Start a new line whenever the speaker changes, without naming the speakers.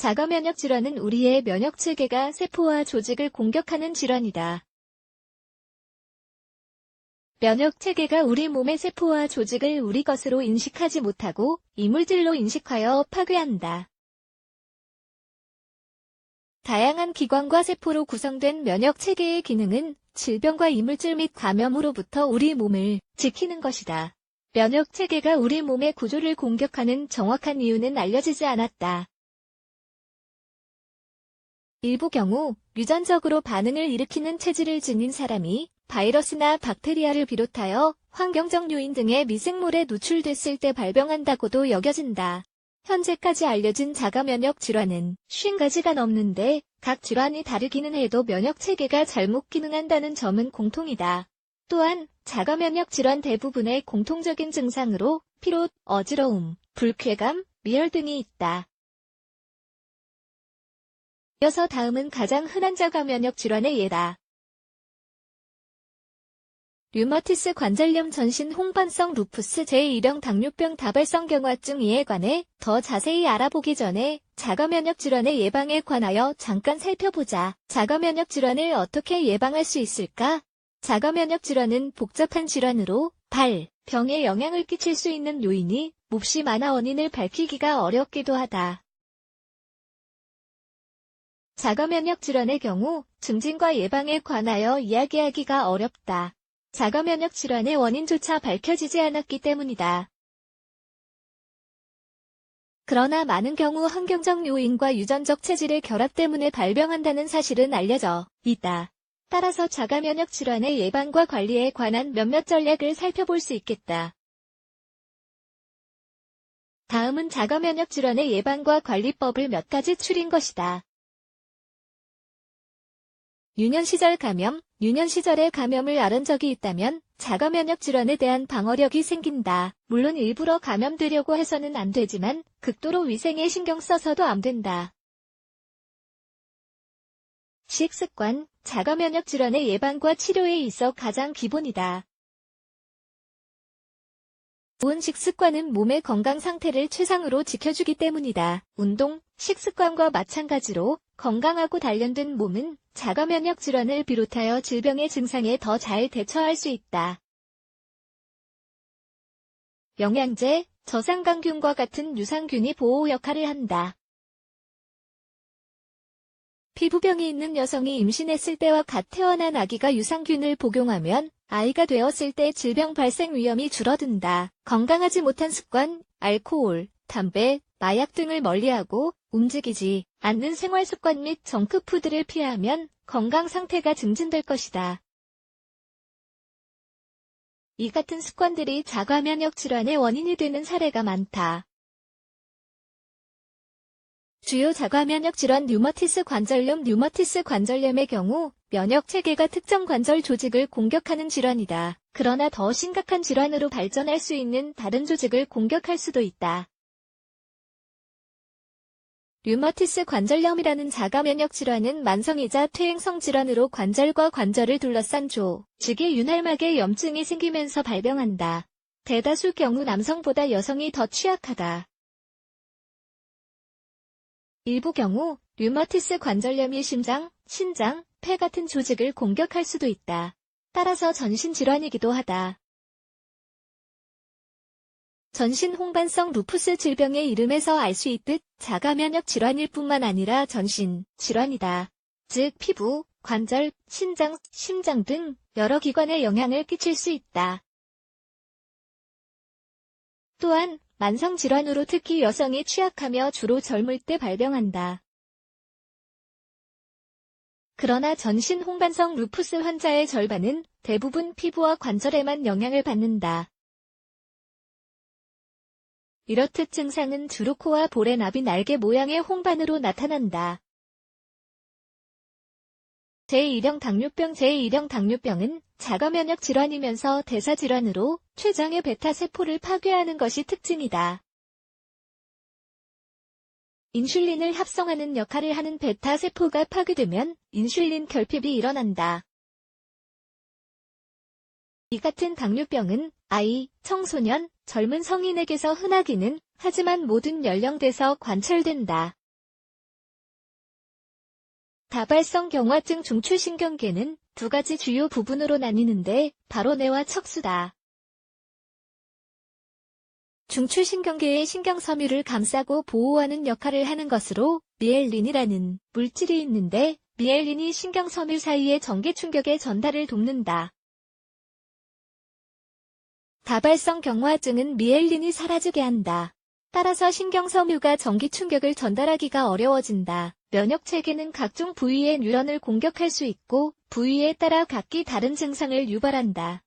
자가면역 질환은 우리의 면역체계가 세포와 조직을 공격하는 질환이다. 면역체계가 우리 몸의 세포와 조직을 우리 것으로 인식하지 못하고 이물질로 인식하여 파괴한다. 다양한 기관과 세포로 구성된 면역체계의 기능은 질병과 이물질 및 감염으로부터 우리 몸을 지키는 것이다. 면역체계가 우리 몸의 구조를 공격하는 정확한 이유는 알려지지 않았다. 일부 경우 유전적으로 반응을 일으키는 체질을 지닌 사람이 바이러스나 박테리아를 비롯하여 환경적 요인 등의 미생물에 노출됐을 때 발병한다고도 여겨진다. 현재까지 알려진 자가면역 질환은 50가지가 넘는데 각 질환이 다르기는 해도 면역체계가 잘못 기능한다는 점은 공통이다. 또한 자가면역 질환 대부분의 공통적인 증상으로 피로, 어지러움, 불쾌감, 미열 등이 있다. 이어서 다음은 가장 흔한 자가면역 질환의 예다. 류머티스 관절염 전신 홍반성 루푸스 제1형 당뇨병 다발성 경화증 이에 관해 더 자세히 알아보기 전에 자가면역 질환의 예방에 관하여 잠깐 살펴보자. 자가면역 질환을 어떻게 예방할 수 있을까? 자가면역 질환은 복잡한 질환으로 병에 영향을 끼칠 수 있는 요인이 몹시 많아 원인을 밝히기가 어렵기도 하다. 자가면역 질환의 경우 증진과 예방에 관하여 이야기하기가 어렵다. 자가면역 질환의 원인조차 밝혀지지 않았기 때문이다. 그러나 많은 경우 환경적 요인과 유전적 체질의 결합 때문에 발병한다는 사실은 알려져 있다. 따라서 자가면역 질환의 예방과 관리에 관한 몇몇 전략을 살펴볼 수 있겠다. 다음은 자가면역 질환의 예방과 관리법을 몇 가지 추린 것이다. 유년 시절 감염, 유년 시절에 감염을 앓은 적이 있다면 자가면역 질환에 대한 방어력이 생긴다. 물론 일부러 감염되려고 해서는 안 되지만 극도로 위생에 신경 써서도 안 된다. 식습관, 자가면역 질환의 예방과 치료에 있어 가장 기본이다. 좋은 식습관은 몸의 건강 상태를 최상으로 지켜주기 때문이다. 운동, 식습관과 마찬가지로 건강하고 단련된 몸은 자가면역 질환을 비롯하여 질병의 증상에 더 잘 대처할 수 있다. 영양제, 저상강균과 같은 유산균이 보호 역할을 한다. 피부병이 있는 여성이 임신했을 때와 갓 태어난 아기가 유산균을 복용하면 아이가 되었을 때 질병 발생 위험이 줄어든다. 건강하지 못한 습관, 알코올, 담배, 마약 등을 멀리하고 움직이지 않는 생활 습관 및 정크푸드를 피하면 건강 상태가 증진될 것이다. 이 같은 습관들이 자가면역 질환의 원인이 되는 사례가 많다. 주요 자가면역 질환 류머티스 관절염 류머티스 관절염의 경우 면역체계가 특정 관절 조직을 공격하는 질환이다. 그러나 더 심각한 질환으로 발전할 수 있는 다른 조직을 공격할 수도 있다. 류머티스 관절염이라는 자가면역 질환은 만성이자 퇴행성 질환으로 관절과 관절을 둘러싼 조직의 윤활막에 염증이 생기면서 발병한다. 대다수 경우 남성보다 여성이 더 취약하다. 일부 경우 류머티스 관절염이 심장, 신장, 폐 같은 조직을 공격할 수도 있다. 따라서 전신 질환이기도 하다. 전신 홍반성 루푸스 질병의 이름에서 알 수 있듯 자가면역 질환일 뿐만 아니라 전신 질환이다. 즉 피부, 관절, 신장, 심장 등 여러 기관에 영향을 끼칠 수 있다. 또한 만성 질환으로 특히 여성이 취약하며 주로 젊을 때 발병한다. 그러나 전신 홍반성 루푸스 환자의 절반은 대부분 피부와 관절에만 영향을 받는다. 이렇듯 증상은 주로 코와 볼의 나비 날개 모양의 홍반으로 나타난다. 제1형 당뇨병 제1형 당뇨병은 자가면역 질환이면서 대사질환으로 췌장의 베타세포를 파괴하는 것이 특징이다. 인슐린을 합성하는 역할을 하는 베타세포가 파괴되면 인슐린 결핍이 일어난다. 이 같은 당뇨병은 아이, 청소년, 젊은 성인에게서 흔하기는 하지만 모든 연령대에서 관찰된다. 다발성 경화증 중추신경계는 두 가지 주요 부분으로 나뉘는데 바로 뇌와 척수다. 중추신경계의 신경섬유를 감싸고 보호하는 역할을 하는 것으로 미엘린이라는 물질이 있는데 미엘린이 신경섬유 사이의 전기 충격의 전달을 돕는다. 다발성 경화증은 미엘린이 사라지게 한다. 따라서 신경섬유가 전기 충격을 전달하기가 어려워진다. 면역체계는 각종 부위의 뉴런을 공격할 수 있고 부위에 따라 각기 다른 증상을 유발한다.